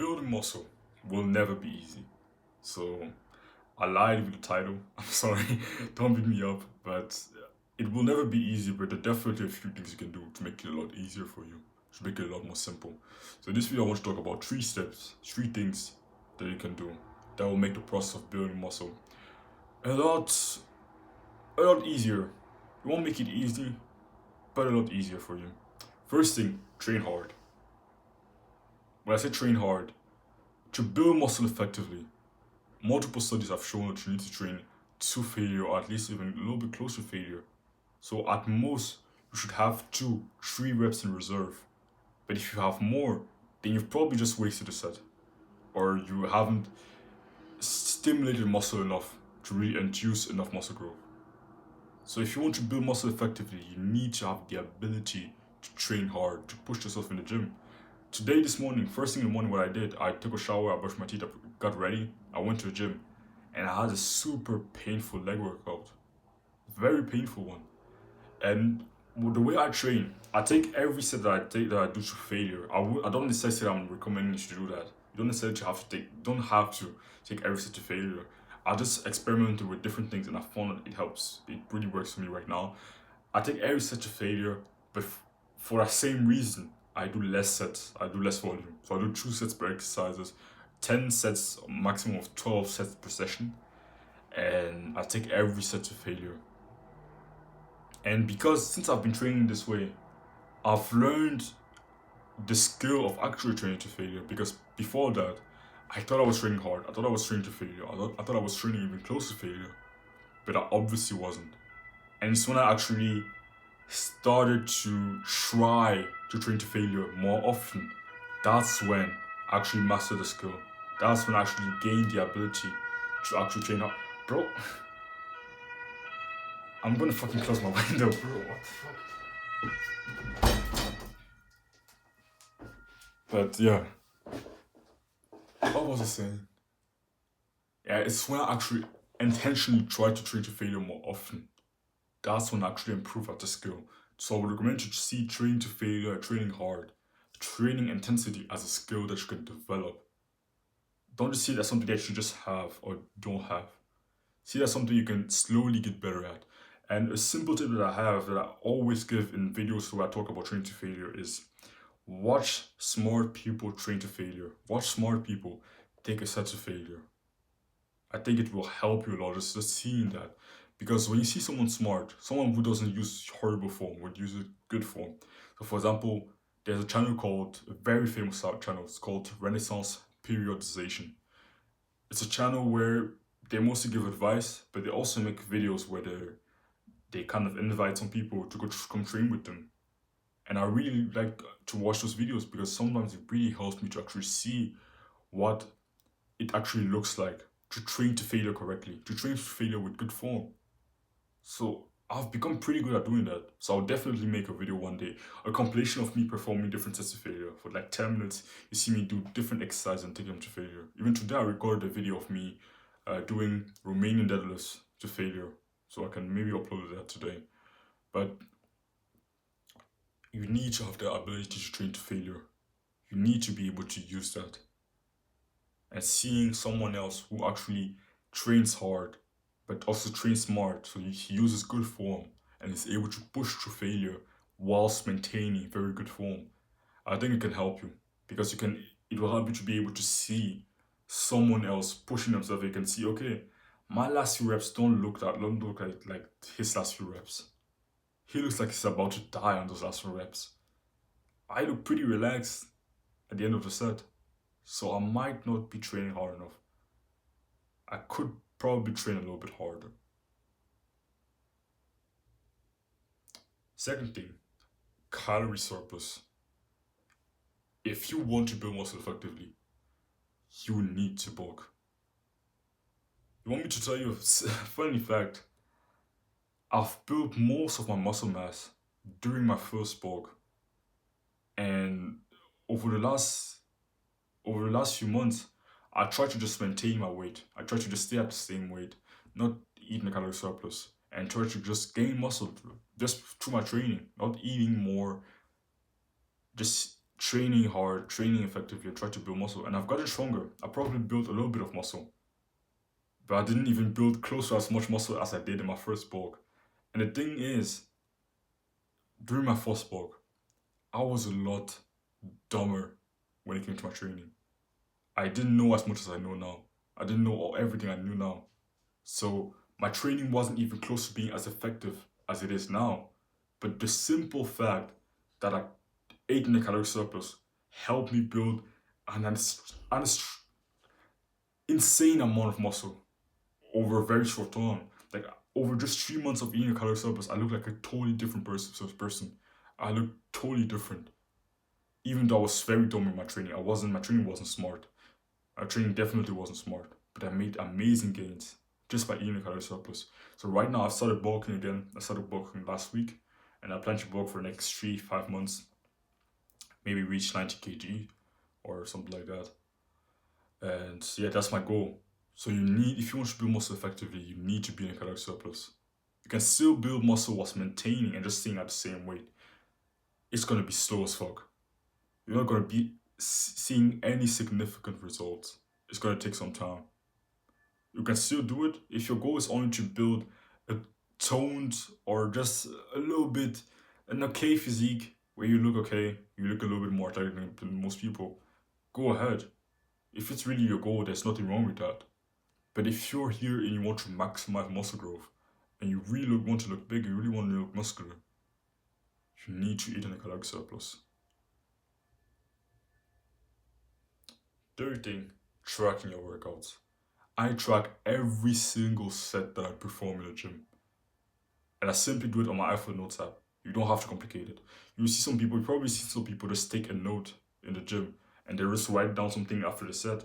Building muscle will never be easy. So I lied with the title. I'm sorry, don't beat me up, but it will never be easy, but there are definitely a few things you can do to make it a lot easier for you, to make it a lot more simple. So this video I want to talk about 3 steps, 3 things that you can do that will make the process of building muscle a lot easier. It won't make it easy, but a lot easier for you. First thing, train hard. When I say train hard, to build muscle effectively, multiple studies have shown that you need to train to failure, or at least even a little bit close to failure. So at most, you should have 2-3 reps in reserve. But if you have more, then you've probably just wasted a set, or you haven't stimulated muscle enough to really induce enough muscle growth. So if you want to build muscle effectively, you need to have the ability to train hard, to push yourself in the gym. Today, this morning, first thing in the morning, what I did, I took a shower, I brushed my teeth, I got ready, I went to the gym, and I had a super painful leg workout. Very painful one. And the way I train, I take every set that I do to failure. I don't necessarily say I'm recommending you to do that. You don't necessarily have to take every set to failure. I just experimented with different things and I found that it helps. It really works for me right now. I take every set to failure, but for the same reason, I do less sets. I do less volume. So I do 2 sets per exercises, 10 sets, maximum of 12 sets per session, and I take every set to failure. And because since I've been training this way, I've learned the skill of actually training to failure. Because before that, I thought I was training hard. I thought I was training to failure. I thought I was training even close to failure, but I obviously wasn't. And it's when I actually started to try to train to failure more often, that's when I actually mastered the skill. That's when I actually gained the ability to actually train hard. Bro, I'm gonna fucking close my window, bro. What the fuck? But yeah, what was I saying? Yeah, it's when I actually intentionally try to train to failure more often. That's when I actually improve at the skill. So I would recommend you to see training to failure, training hard, training intensity as a skill that you can develop. Don't just see it as something that you just have or don't have. See that as something you can slowly get better at. And a simple tip that I have that I always give in videos where I talk about training to failure is watch smart people train to failure. Watch smart people take a set to failure. I think it will help you a lot just seeing that. Because when you see someone smart, someone who doesn't use horrible form, would use good form. So for example, there's a channel called, a very famous channel, it's called Renaissance Periodization. It's a channel where they mostly give advice, but they also make videos where they kind of invite some people to come train with them. And I really like to watch those videos because sometimes it really helps me to actually see what it actually looks like to train to failure correctly, to train to failure with good form. So I've become pretty good at doing that. So I'll definitely make a video one day, a compilation of me performing different sets of failure for like 10 minutes. You see me do different exercises and take them to failure. Even today I recorded a video of me doing Romanian deadlifts to failure. So I can maybe upload that today. But you need to have the ability to train to failure. You need to be able to use that. And seeing someone else who actually trains hard but also trains smart, so he uses good form and is able to push through failure whilst maintaining very good form, I think it can help you because it will help you to be able to see someone else pushing themselves. You can see, okay, my last few reps don't look like his last few reps. He looks like he's about to die on those last few reps. I look pretty relaxed at the end of the set, so I might not be training hard enough. I could probably train a little bit harder. Second thing, calorie surplus. If you want to build muscle effectively, you need to bulk. You want me to tell you a funny fact? I've built most of my muscle mass during my first bulk, and over the last few months, I try to just maintain my weight. I try to just stay at the same weight, not eating a calorie surplus, and try to just gain muscle just through my training, not eating more, just training hard, training effectively, I tried to build muscle, and I've gotten stronger. I probably built a little bit of muscle, but I didn't even build close to as much muscle as I did in my first bulk. And the thing is, during my first bulk, I was a lot dumber when it came to my training. I didn't know as much as I know now. I didn't know everything I knew now. So my training wasn't even close to being as effective as it is now. But the simple fact that I ate in a calorie surplus helped me build an insane amount of muscle over a very short time. Like over just 3 months of eating a calorie surplus, I look like a totally different person. I look totally different. Even though I was very dumb in my training, my training wasn't smart. My training definitely wasn't smart. But I made amazing gains just by eating a calorie surplus. So right now I've started bulking again. I started bulking last week, and I plan to bulk for the next 3-5 months. Maybe reach 90 kg or something like that. And yeah, that's my goal. So if you want to build muscle effectively, you need to be in a calorie surplus. You can still build muscle whilst maintaining and just staying at the same weight. It's gonna be slow as fuck. You're not gonna be seeing any significant results. It's gonna take some time. You can still do it if your goal is only to build a toned or just a little bit an okay physique where you look okay, you look a little bit more athletic than most people. Go ahead. If it's really your goal, there's nothing wrong with that. But if you're here and you want to maximize muscle growth, and you really want to look big, you really want to look muscular, you need to eat in a caloric surplus. Third thing, tracking your workouts. I track every single set that I perform in the gym. And I simply do it on my iPhone Notes app. You don't have to complicate it. You probably see some people just take a note in the gym and they just write down something after the set.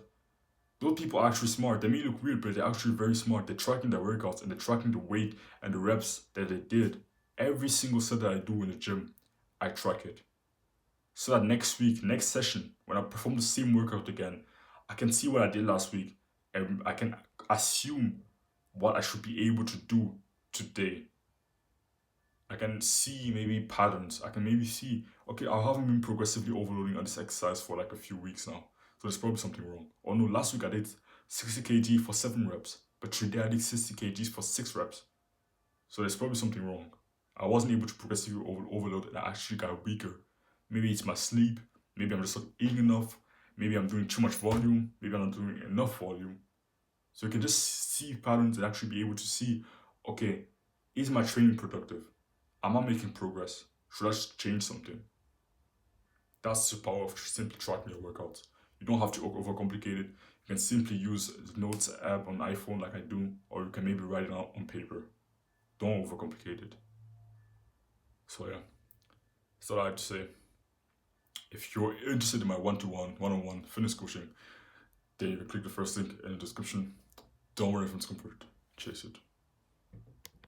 Those people are actually smart. They may look weird, but they're actually very smart. They're tracking their workouts and they're tracking the weight and the reps that they did. Every single set that I do in the gym, I track it. So that next week, next session, when I perform the same workout again, I can see what I did last week and I can assume what I should be able to do today. I can see maybe patterns. I can maybe see, okay, I haven't been progressively overloading on this exercise for like a few weeks now. So there's probably something wrong. Or no, last week I did 60 kg for 7 reps, but today I did 60 kgs for 6 reps. So there's probably something wrong. I wasn't able to progressively overload and I actually got weaker. Maybe it's my sleep. Maybe I'm just not eating enough. Maybe I'm doing too much volume. Maybe I'm not doing enough volume. So you can just see patterns and actually be able to see, okay, is my training productive? Am I making progress? Should I change something? That's the power of simply tracking your workouts. You don't have to overcomplicate it. You can simply use the Notes app on iPhone like I do, or you can maybe write it out on paper. Don't overcomplicate it. So yeah, that's all I have to say. If you're interested in my one-on-one fitness coaching, then you can click the first link in the description. Don't worry if it's comfort. Chase it.